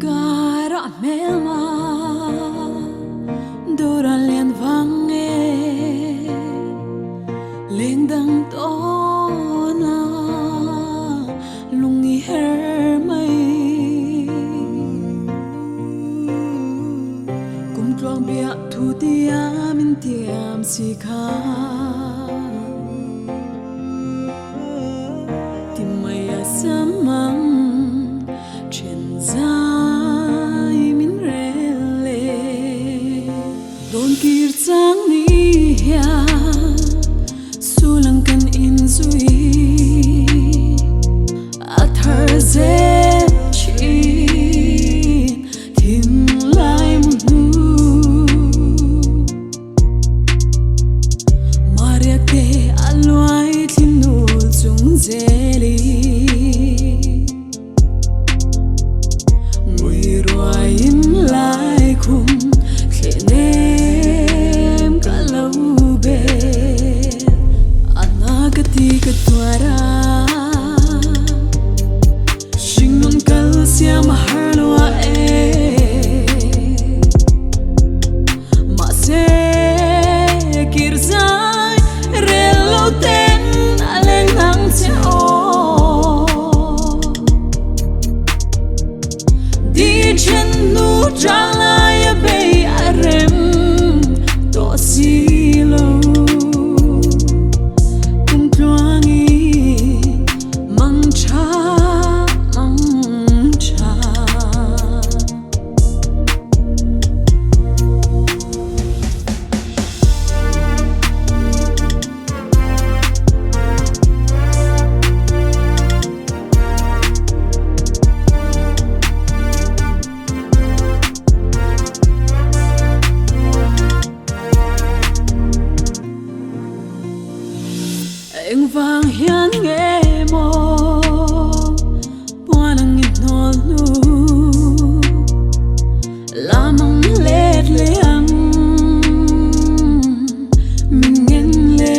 cara melma dora len vange lengdang tona lungi hermai kumtluang bia thu tiam in tiam si kha timaya samang chen zai min rele don kir chang ni hia sulang kan in zui athar zen chi thim lai mu maria ke alwai thinu chung zeli ngui roi in lai khum khenem kalau be anagati katwara shingon kal siam harlwa ma se kirzai relo ten aleng nang se o di chen nu jala ya be arem to silo kumtluangin mang cha anh vang hian nghe mo buanang inol nu lamang let leang min ngen le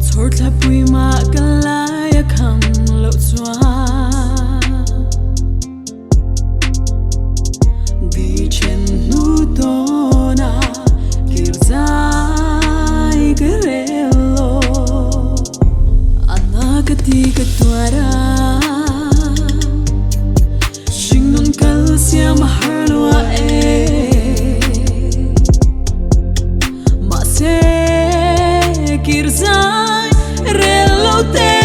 chor tla pui ma kalaya kham lo chwa di chen nu dona kirzai garelo anagati katwara shingon kal siam harlwa ma se kirzai relo te